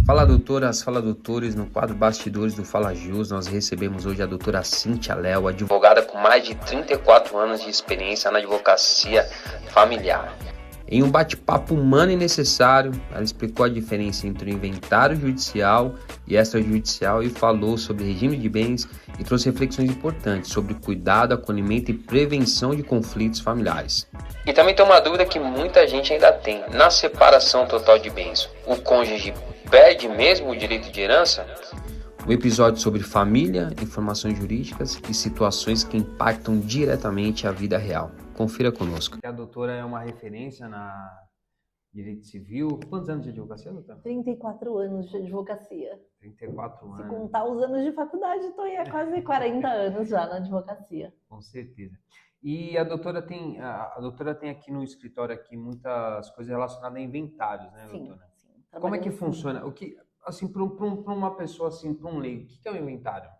Fala doutoras, fala doutores, no quadro Bastidores do Fala Jus, nós recebemos hoje a doutora Cíntia Léo, advogada com mais de 34 anos de experiência na advocacia familiar. Em um bate-papo humano e necessário, ela explicou a diferença entre o inventário judicial e extrajudicial e falou sobre regime de bens e trouxe reflexões importantes sobre cuidado, acolhimento e prevenção de conflitos familiares. E também tem uma dúvida que muita gente ainda tem: na separação total de bens, o cônjuge perde mesmo o direito de herança? Um episódio sobre família, informações jurídicas e situações que impactam diretamente a vida real. Confira conosco. A doutora é uma referência na direito civil. Quantos anos de advocacia, doutora? 34 anos de advocacia. 34 anos. Se contar os anos de faculdade, estou aí há quase 40 anos já na advocacia. Com certeza. E a doutora tem aqui no escritório aqui muitas coisas relacionadas a inventários, né, doutora? Sim. Como é que funciona? O que, assim, para uma pessoa assim, para um leigo, o que é um inventário?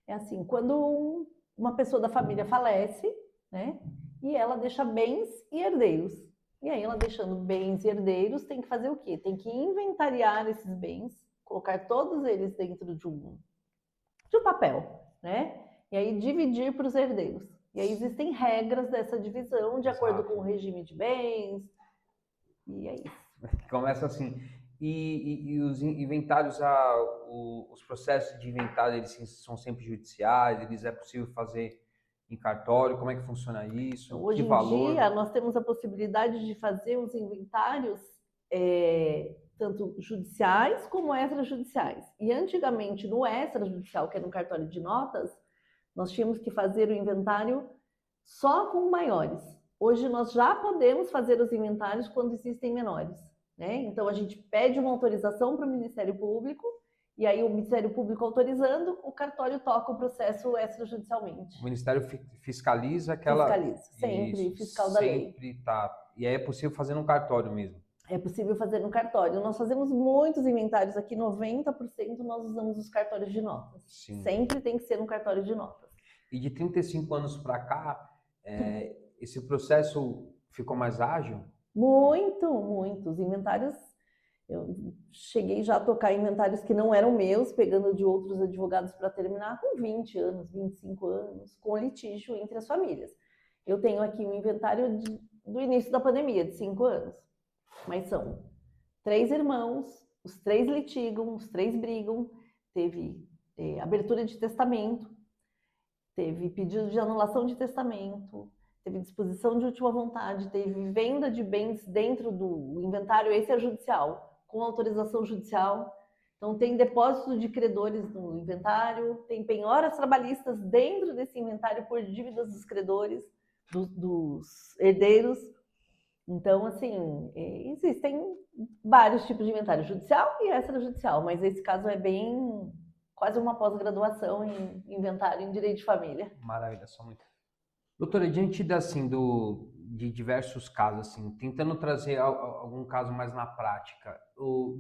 É assim, quando uma pessoa da família falece, né, e ela deixa bens e herdeiros. E aí ela deixando bens e herdeiros, tem que fazer o quê? Tem que inventariar esses bens, colocar todos eles dentro de um papel, né? E aí dividir para os herdeiros. E aí existem regras dessa divisão de acordo com o regime de bens. E é isso. Começa assim. E os inventários, os processos de inventário, eles são sempre judiciais, eles é possível fazer em cartório? Como é que funciona isso? Hoje que em valor? dia, nós temos a possibilidade de fazer os inventários tanto judiciais como extrajudiciais. E antigamente, no extrajudicial, que era no cartório de notas, nós tínhamos que fazer o inventário só com maiores. Hoje nós já podemos fazer os inventários quando existem menores, né? Então a gente pede uma autorização para o Ministério Público e aí o Ministério Público autorizando, o cartório toca o processo extrajudicialmente. O Ministério fiscaliza aquela... Fiscaliza, sempre, isso, fiscal da lei. Sempre tá. E aí é possível fazer no cartório mesmo? É possível fazer no cartório. Nós fazemos muitos inventários aqui, 90% nós usamos os cartórios de notas. Sim. Sempre tem que ser no cartório de notas. E de 35 anos para cá, esse processo ficou mais ágil? Muito. Os inventários, eu cheguei já a tocar inventários que não eram meus, pegando de outros advogados para terminar com 20 anos, 25 anos, com litígio entre as famílias. Eu tenho aqui um inventário do início da pandemia, de 5 anos. Mas são 3 irmãos, os 3 litigam, os 3 brigam, teve abertura de testamento, teve pedido de anulação de testamento, teve disposição de última vontade, teve venda de bens dentro do inventário extrajudicial, com autorização judicial. Então, tem depósito de credores no inventário, tem penhoras trabalhistas dentro desse inventário por dívidas dos credores, dos herdeiros. Então, assim, existem vários tipos de inventário, judicial e extrajudicial, mas esse caso é bem quase uma pós-graduação em inventário em direito de família. Maravilha, só muito. Doutora, diante de diversos casos, assim, tentando trazer algum caso mais na prática,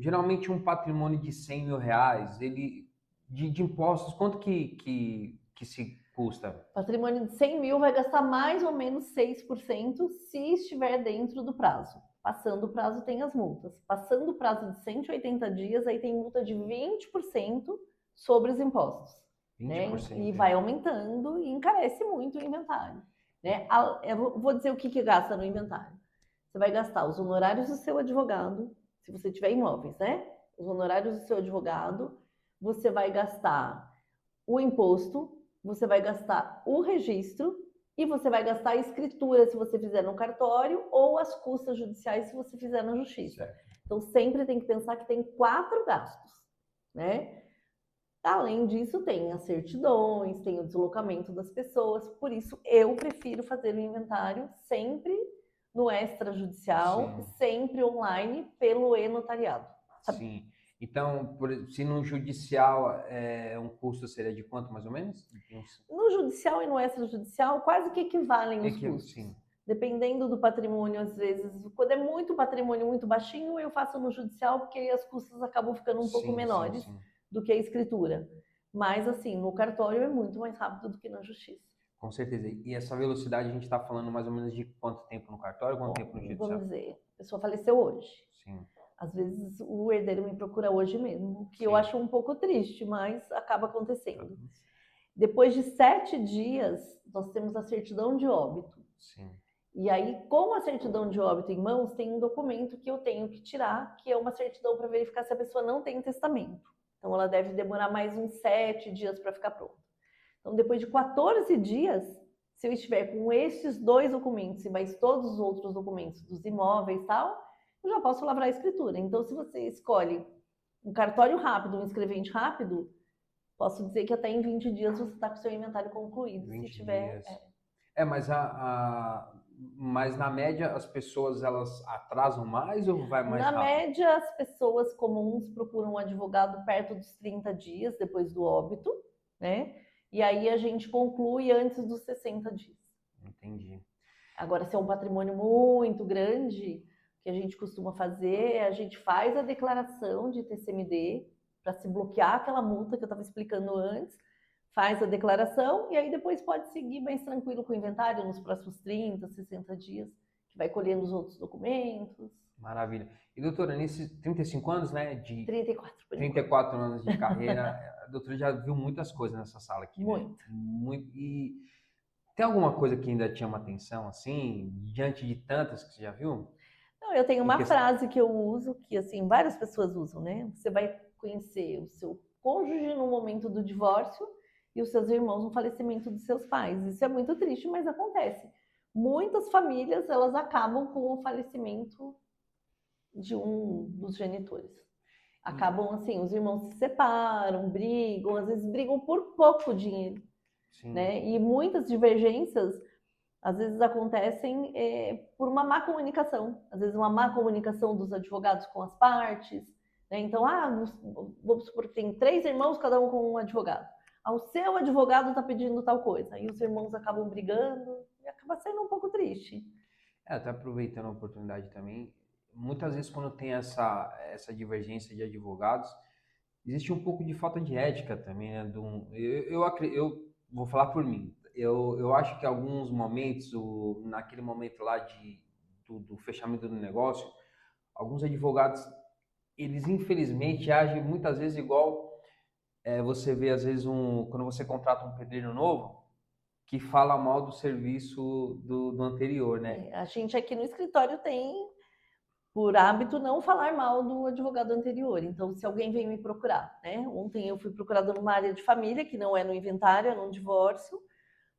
geralmente um patrimônio de 100 mil reais, ele, de impostos, quanto que se custa? Patrimônio de 100 mil vai gastar mais ou menos 6% se estiver dentro do prazo. Passando o prazo tem as multas. Passando o prazo de 180 dias, aí tem multa de 20% sobre os impostos. 20%, né? E vai aumentando e encarece muito o inventário. Né? Eu vou dizer o que gasta no inventário. Você vai gastar os honorários do seu advogado, se você tiver imóveis, né? Os honorários do seu advogado, você vai gastar o imposto, você vai gastar o registro e você vai gastar a escritura se você fizer no cartório ou as custas judiciais se você fizer na justiça. Certo. Então sempre tem que pensar que tem 4 gastos, né? Além disso, tem as certidões, tem o deslocamento das pessoas, por isso eu prefiro fazer o inventário sempre no extrajudicial, sempre online pelo e-notariado. Sabe? Sim. Então, se no judicial um custo seria de quanto, mais ou menos? No judicial e no extrajudicial, quase que equivalem os custos. Sim. Dependendo do patrimônio, às vezes, quando é muito patrimônio muito baixinho, eu faço no judicial, porque aí as custas acabam ficando um pouco menores do que a escritura. Mas, assim, no cartório é muito mais rápido do que na justiça. Com certeza. E essa velocidade, a gente está falando mais ou menos de quanto tempo no cartório, quanto tempo no judicial? Vamos dizer, a pessoa faleceu hoje. Sim. Às vezes o herdeiro me procura hoje mesmo, que eu Sim. acho um pouco triste, mas acaba acontecendo. Depois de 7 dias, nós temos a certidão de óbito. Sim. E aí, com a certidão de óbito em mãos, tem um documento que eu tenho que tirar, que é uma certidão para verificar se a pessoa não tem testamento. Então, ela deve demorar mais uns 7 dias para ficar pronta. Então, depois de 14 dias, se eu estiver com esses 2 documentos e mais todos os outros documentos dos imóveis e tal, eu já posso lavrar a escritura. Então, se você escolhe um cartório rápido, um escrevente rápido, posso dizer que até em 20 dias você está com o seu inventário concluído. 20 se tiver. dias. Mas na média as pessoas elas atrasam mais ou vai mais rápido? Na média, as pessoas comuns procuram um advogado perto dos 30 dias depois do óbito, né? E aí a gente conclui antes dos 60 dias. Entendi. Agora, se é um patrimônio muito grande, o que a gente costuma fazer é a gente faz a declaração de TCMD para se bloquear aquela multa que eu estava explicando antes, faz a declaração e aí depois pode seguir mais tranquilo com o inventário nos próximos 30, 60 dias, que vai colhendo os outros documentos. Maravilha. E doutora, nesses 35 anos, né, de 34 anos de carreira, a doutora já viu muitas coisas nessa sala aqui, Muito. né? Muito. E tem alguma coisa que ainda te chama atenção, assim, diante de tantas que você já viu? Não, eu tenho uma frase que eu uso, que assim, várias pessoas usam, né? Você vai conhecer o seu cônjuge no momento do divórcio e os seus irmãos no falecimento dos seus pais. Isso é muito triste, mas acontece. Muitas famílias, elas acabam com o falecimento de um dos genitores. Acabam assim, os irmãos se separam, brigam, às vezes brigam por pouco dinheiro. Sim. Né? E muitas divergências, às vezes, acontecem por uma má comunicação. Às vezes, uma má comunicação dos advogados com as partes. Né? Então, vamos supor que tem 3 irmãos, cada um com um advogado. O seu advogado está pedindo tal coisa. E os irmãos acabam brigando e acaba sendo um pouco triste. Até aproveitando a oportunidade também, muitas vezes quando tem essa divergência de advogados, existe um pouco de falta de ética também, né? Eu vou falar por mim. Eu acho que alguns momentos, naquele momento lá do fechamento do negócio, alguns advogados, eles infelizmente agem muitas vezes igual você vê às vezes quando você contrata um pedreiro novo, que fala mal do serviço do anterior, né? A gente aqui no escritório tem, por hábito, não falar mal do advogado anterior. Então, se alguém vem me procurar, né? Ontem eu fui procurada numa área de família, que não é no inventário, é num divórcio,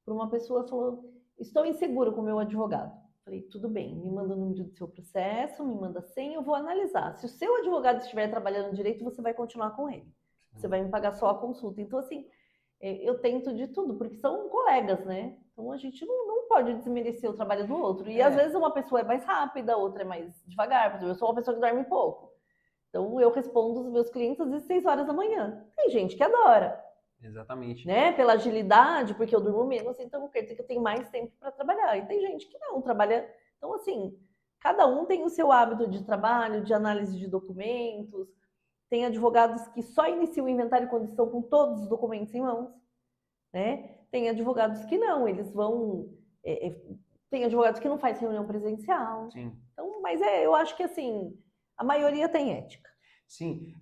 por uma pessoa que falou, estou insegura com o meu advogado. Falei, tudo bem, me manda o número do seu processo, me manda a senha, eu vou analisar. Se o seu advogado estiver trabalhando direito, você vai continuar com ele. Você vai me pagar só a consulta. Então, assim, eu tento de tudo, porque são colegas, né? Então, a gente não pode desmerecer o trabalho do outro. E, às vezes, uma pessoa é mais rápida, a outra é mais devagar. Por exemplo, eu sou uma pessoa que dorme pouco. Então, eu respondo os meus clientes às vezes 6 horas da manhã. Tem gente que adora. Exatamente. Né? Pela agilidade, porque eu durmo menos, então quer dizer que eu tenho mais tempo para trabalhar. E tem gente que não trabalha. Então, assim, cada um tem o seu hábito de trabalho, de análise de documentos. Tem advogados que só iniciam o inventário quando estão com todos os documentos em mãos. Né? Tem advogados que não, eles vão... tem advogados que não fazem reunião presencial. Sim. Então, mas eu acho que, assim, a maioria tem ética. Sim,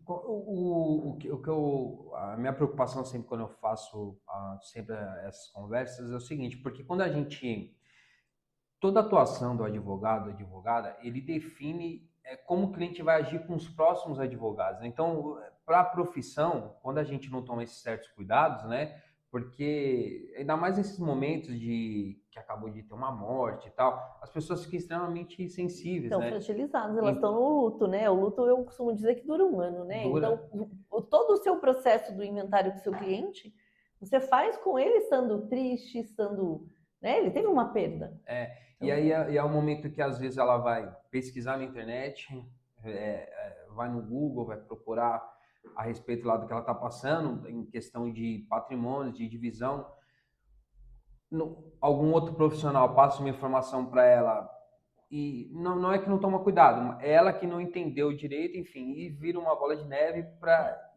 a minha preocupação sempre quando eu faço sempre essas conversas é o seguinte, porque quando toda atuação do advogado, advogada, ele define como o cliente vai agir com os próximos advogados. Então, para a profissão, quando a gente não toma esses certos cuidados, né? Porque, ainda mais nesses momentos que acabou de ter uma morte e tal, as pessoas ficam extremamente sensíveis, estão né? Fragilizadas, elas estão no luto, né? O luto, eu costumo dizer que dura 1 ano, né? Dura. Então, todo o seu processo do inventário com o seu cliente, você faz com ele estando triste, estando... Né? Ele teve uma perda. Então... E aí é o momento que, às vezes, ela vai pesquisar na internet, vai no Google, vai procurar a respeito lá do que ela está passando, em questão de patrimônio, de divisão. Algum outro profissional passa uma informação para ela e não é que não toma cuidado, é ela que não entendeu direito, enfim, e vira uma bola de neve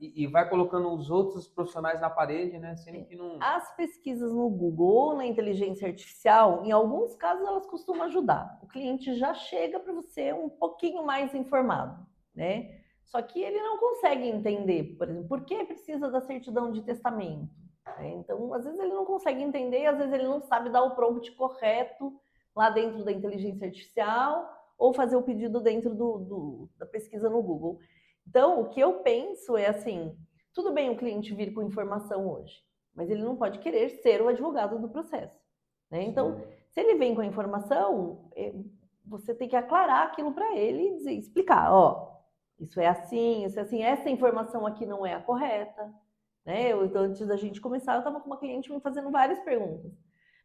e vai colocando os outros profissionais na parede, né? Sendo que não... As pesquisas no Google ou na inteligência artificial, em alguns casos, elas costumam ajudar. O cliente já chega para você um pouquinho mais informado. né? Só que ele não consegue entender, por exemplo, por que precisa da certidão de testamento, né? Então, às vezes ele não consegue entender, às vezes ele não sabe dar o prompt correto lá dentro da inteligência artificial ou fazer o pedido dentro da pesquisa no Google. Então, o que eu penso é assim, tudo bem o cliente vir com informação hoje, mas ele não pode querer ser o advogado do processo, né? Então, se ele vem com a informação, você tem que aclarar aquilo para ele e dizer, explicar, ó, isso é assim, essa informação aqui não é a correta, né? Então, antes da gente começar, eu estava com uma cliente me fazendo várias perguntas.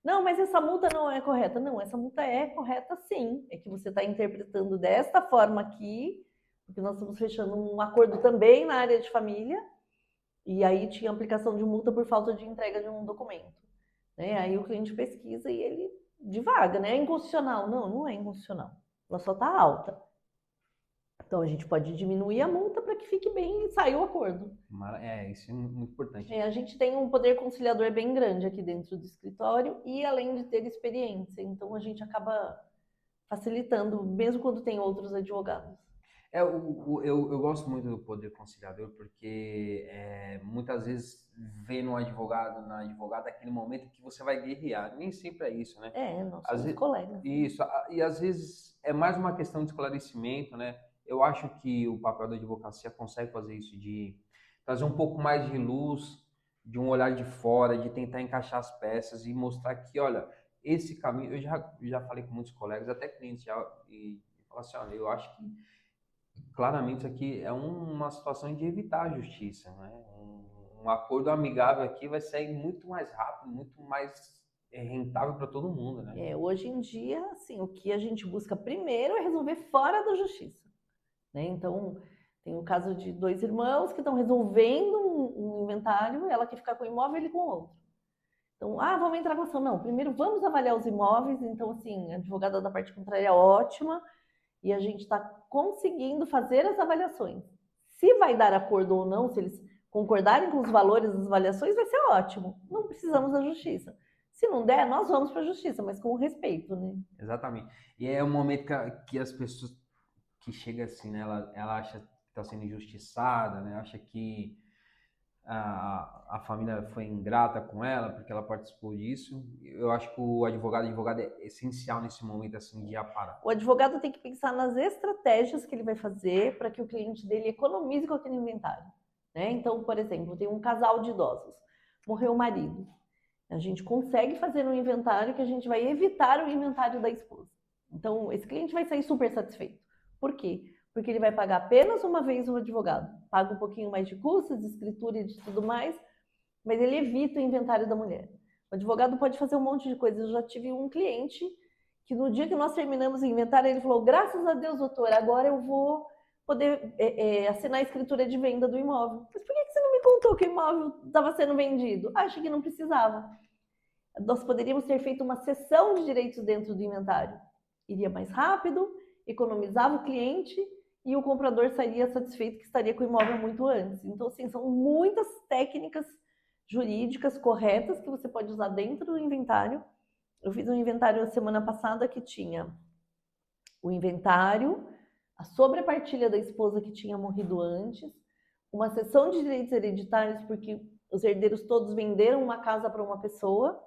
Não, mas essa multa não é correta. Não, essa multa é correta sim. É que você está interpretando desta forma aqui, porque nós estamos fechando um acordo também na área de família, e aí tinha aplicação de multa por falta de entrega de um documento, né? Aí o cliente pesquisa e ele divaga, né? É inconstitucional. Não, não é inconstitucional. Ela só está alta. Então a gente pode diminuir a multa para que fique bem e saia o acordo. Isso é muito importante. A gente tem um poder conciliador bem grande aqui dentro do escritório e além de ter experiência, então a gente acaba facilitando, mesmo quando tem outros advogados. Eu gosto muito do poder conciliador porque muitas vezes vê no advogado, na advogada, aquele momento que você vai guerrear. Nem sempre é isso, né? Nós somos colegas. Isso, e às vezes é mais uma questão de esclarecimento, né? Eu acho que o papel da advocacia consegue fazer isso, de trazer um pouco mais de luz, de um olhar de fora, de tentar encaixar as peças e mostrar que, olha, esse caminho, eu já falei com muitos colegas, até clientes, e falar assim, olha, eu acho que claramente isso aqui é uma situação de evitar a justiça, né? Um acordo amigável aqui vai sair muito mais rápido, muito mais rentável para todo mundo, né? Hoje em dia, assim, o que a gente busca primeiro é resolver fora da justiça, né? Então, tem o caso de 2 irmãos que estão resolvendo um inventário, ela quer ficar com o imóvel e ele com o outro. Então, vamos entrar com ação. Não, primeiro vamos avaliar os imóveis. Então, assim, a advogada da parte contrária é ótima e a gente está conseguindo fazer as avaliações. Se vai dar acordo ou não, se eles concordarem com os valores das avaliações, vai ser ótimo. Não precisamos da justiça. Se não der, nós vamos para a justiça, mas com respeito, né? Exatamente. E é um momento que as pessoas que chegam assim, né, ela acha que está sendo injustiçada, né? Acha que a família foi ingrata com ela porque ela participou disso. Eu acho que o advogado é essencial nesse momento assim de aparar. O advogado tem que pensar nas estratégias que ele vai fazer para que o cliente dele economize com aquele inventário, né? Então, por exemplo, tem um casal de idosos, morreu o marido. A gente consegue fazer um inventário que a gente vai evitar o inventário da esposa. Então, esse cliente vai sair super satisfeito. Por quê? Porque ele vai pagar apenas uma vez o advogado. Paga um pouquinho mais de custos, de escritura e de tudo mais, mas ele evita o inventário da mulher. O advogado pode fazer um monte de coisas. Eu já tive um cliente que no dia que nós terminamos o inventário, ele falou, graças a Deus, doutor, agora eu vou poder assinar a escritura de venda do imóvel. Mas por que você não me contou que o imóvel estava sendo vendido? Achei que não precisava. Nós poderíamos ter feito uma cessão de direitos dentro do inventário. Iria mais rápido, economizava o cliente e o comprador sairia satisfeito que estaria com o imóvel muito antes. Então, assim, são muitas técnicas jurídicas corretas que você pode usar dentro do inventário. Eu fiz um inventário semana passada que tinha o inventário, a sobrepartilha da esposa que tinha morrido antes, uma cessão de direitos hereditários, porque os herdeiros todos venderam uma casa para uma pessoa,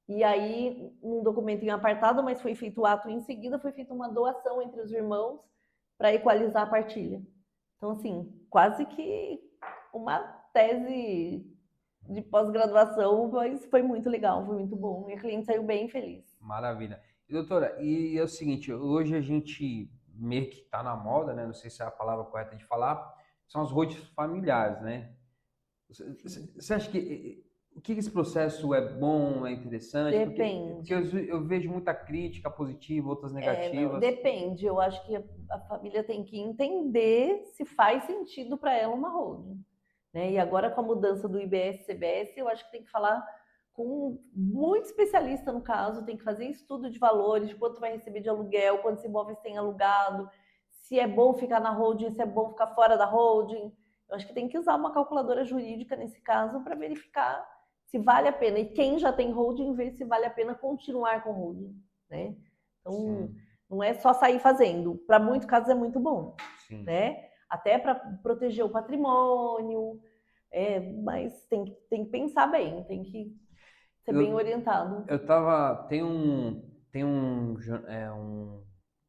e aí, um documento em apartado, mas foi feito o ato em seguida, foi feita uma doação entre os irmãos para equalizar a partilha. Então, assim, quase que uma tese de pós-graduação, mas foi muito legal, foi muito bom. E a cliente saiu bem feliz. Maravilha. E, doutora, e é o seguinte, hoje a gente meio que está na moda, né? Não sei se é a palavra correta de falar, são as rotinas familiares, né? Você acha que esse processo é bom, é interessante? Depende. Porque eu vejo muita crítica positiva, outras negativas. Não, depende. Eu acho que a família tem que entender se faz sentido para ela uma holding, né? E agora com a mudança do IBS-CBS, eu acho que tem que falar com muito especialista no caso, tem que fazer estudo de valores, de quanto vai receber de aluguel, quantos imóveis tem alugado, se é bom ficar na holding, se é bom ficar fora da holding. Eu acho que tem que usar uma calculadora jurídica nesse caso para verificar se vale a pena. E quem já tem holding, ver se vale a pena continuar com holding, né? Então, sim, não é só sair fazendo. Para muitos casos é muito bom, sim, né? até para proteger o patrimônio, mas tem que pensar bem, tem que ser bem orientado.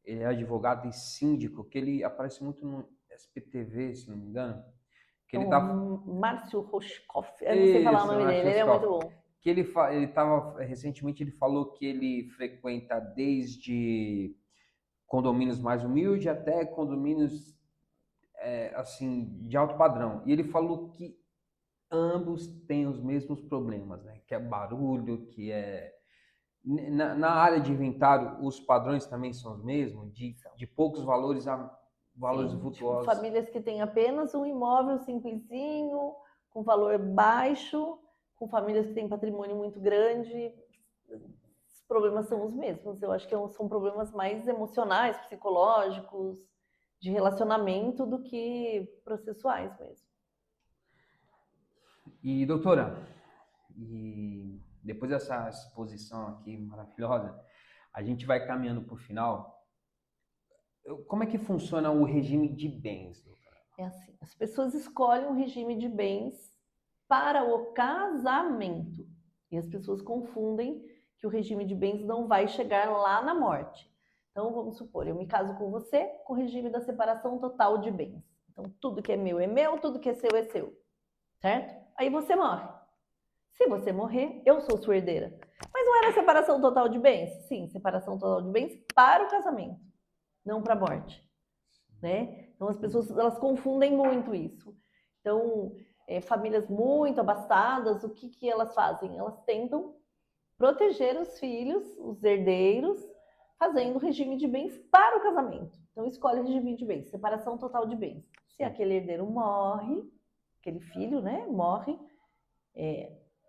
Ele é advogado e síndico, que ele aparece muito no SPTV, se não me engano. Que ele Márcio Roscoff, eu não sei falar o nome dele, ele é muito bom. Que recentemente ele falou que ele frequenta desde condomínios mais humildes até condomínios assim, de alto padrão. E ele falou que ambos têm os mesmos problemas, né? Que é barulho, que é... Na área de inventário, os padrões também são os mesmos, de poucos valores a valores vultuosos. Tipo, famílias que têm apenas um imóvel simplesinho, com valor baixo, com famílias que têm patrimônio muito grande, os problemas são os mesmos. Eu acho que são problemas mais emocionais, psicológicos, de relacionamento, do que processuais mesmo. E, doutora, depois dessa exposição aqui maravilhosa, a gente vai caminhando para o final. Como é que funciona o regime de bens, doutora? É assim, as pessoas escolhem um regime de bens para o casamento. E as pessoas confundem que o regime de bens não vai chegar lá na morte. Então, vamos supor, eu me caso com você com o regime da separação total de bens. Então, tudo que é meu, tudo que é seu. Certo? Aí você morre. Se você morrer, eu sou sua herdeira. Mas não era separação total de bens? Sim, separação total de bens para o casamento, não para a morte, né? Então as pessoas elas confundem muito isso. Então famílias muito abastadas, o que elas fazem? Elas tentam proteger os filhos, os herdeiros, fazendo regime de bens para o casamento. Então escolhe regime de bens, separação total de bens. Se aquele herdeiro morre, aquele filho, né, morre,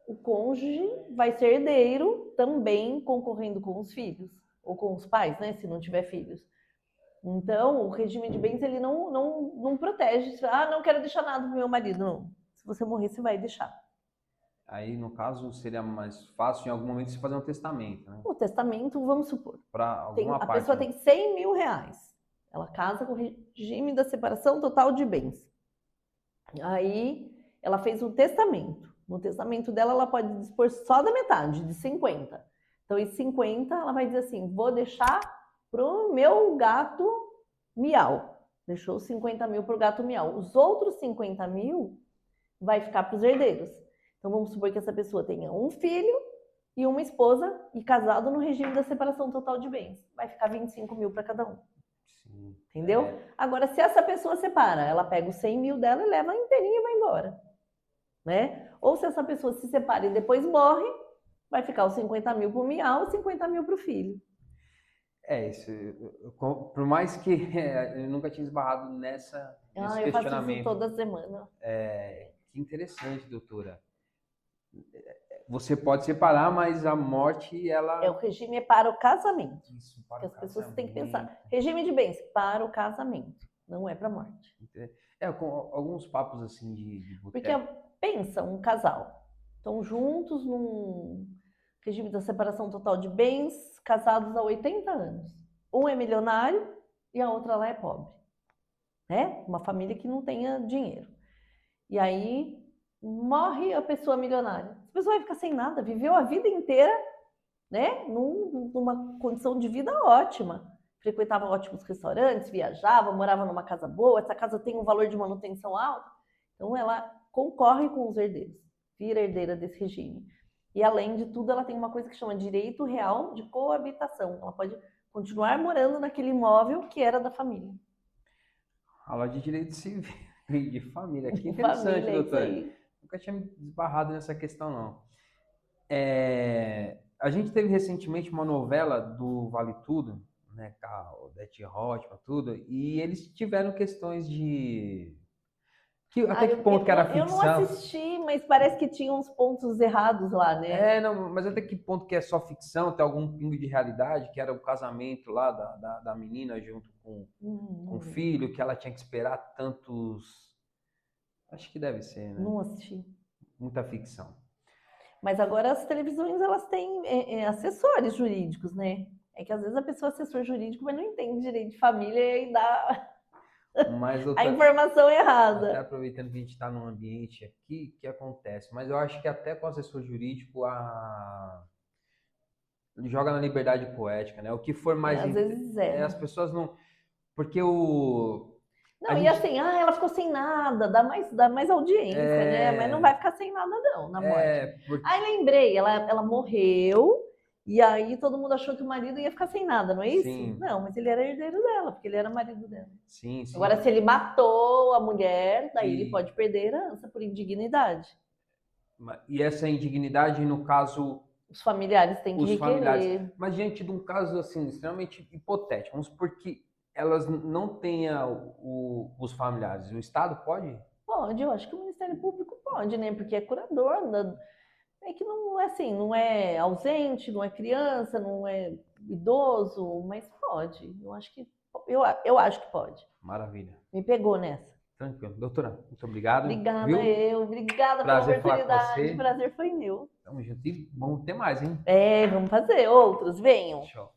o cônjuge vai ser herdeiro também concorrendo com os filhos ou com os pais, né, se não tiver filhos. Então, o regime de bens, ele não protege. Não quero deixar nada pro meu marido. Não. Se você morrer, você vai deixar. Aí, no caso, seria mais fácil em algum momento você fazer um testamento, né? O testamento, vamos supor. A pessoa tem 100 mil reais. Ela casa com o regime da separação total de bens. Aí, ela fez um testamento. No testamento dela, ela pode dispor só da metade, de 50. Então, em 50, ela vai dizer assim, vou deixar pro meu gato Miau. Deixou 50 mil pro gato Miau. Os outros 50 mil vai ficar para os herdeiros. Então, vamos supor que essa pessoa tenha um filho e uma esposa e casado no regime da separação total de bens. Vai ficar 25 mil para cada um. Sim. Entendeu? Agora, se essa pessoa separa, ela pega os 100 mil dela e leva inteirinha e vai embora. Né? Ou se essa pessoa se separa e depois morre, vai ficar os 50 mil para o Miau e 50 mil para o filho. Por mais que eu nunca tinha esbarrado nesse questionamento. Eu faço isso toda semana. Que interessante, doutora. Você pode separar, mas a morte, ela... O regime é para o casamento. Isso, para que o as pessoas casamento. têm que pensar. Regime de bens para o casamento, não é para a morte. Com alguns papos assim de boteco. Porque pensa, um casal, estão juntos num regime da separação total de bens, casados há 80 anos. Um é milionário e a outra lá é pobre. Né? Uma família que não tenha dinheiro. E aí morre a pessoa milionária. Essa pessoa vai ficar sem nada, viveu a vida inteira, né? Numa condição de vida ótima. Frequentava ótimos restaurantes, viajava, morava numa casa boa, essa casa tem um valor de manutenção alto. Então ela concorre com os herdeiros, vira herdeira desse regime. E além de tudo, ela tem uma coisa que chama direito real de coabitação. Ela pode continuar morando naquele imóvel que era da família. Aula de direito civil e de família. Que interessante, doutora. Nunca tinha me esbarrado nessa questão, não. A gente teve recentemente uma novela do Vale Tudo, né, com a Odete Roitman, tudo, e eles tiveram questões de... Até que ponto que era ficção? Eu não assisti, mas parece que tinha uns pontos errados lá, né? Mas até que ponto que é só ficção, tem algum pingo de realidade, que era o casamento lá da menina junto com o filho, que ela tinha que esperar tantos... Acho que deve ser, né? Não assisti. Muita ficção. Mas agora as televisões, elas têm assessores jurídicos, né? É que às vezes a pessoa é assessor jurídico, mas não entende direito de família e dá... Mas A informação até errada. aproveitando que a gente está num ambiente aqui, que acontece? Mas eu acho que até com o assessor jurídico joga na liberdade poética, né? O que for mais. Às vezes é. As pessoas não. Porque o. Não, e assim, ela ficou sem nada, dá mais audiência, né? Mas não vai ficar sem nada, não, na morte. Aí lembrei, ela morreu, e aí todo mundo achou que o marido ia ficar sem nada, não é isso? Sim. Não, mas ele era herdeiro dela, porque ele era marido dela. Sim, sim. Agora, se ele matou a mulher, daí ele pode perder a herança por indignidade. E essa indignidade, no caso. Os familiares têm que requerer. Mas diante de um caso assim, extremamente hipotético, vamos supor que elas não tenham os familiares, o Estado pode? Pode, eu acho que o Ministério Público pode, né? Porque é curador, é que não é assim, não é ausente, não é criança, não é idoso, mas pode. Eu acho que pode. Maravilha. Me pegou nessa. Tranquilo. Doutora, muito obrigado. Obrigada obrigada pela oportunidade. O prazer foi meu. Tamo junto. E vamos ter mais, hein? Vamos fazer outros, venham. Tchau.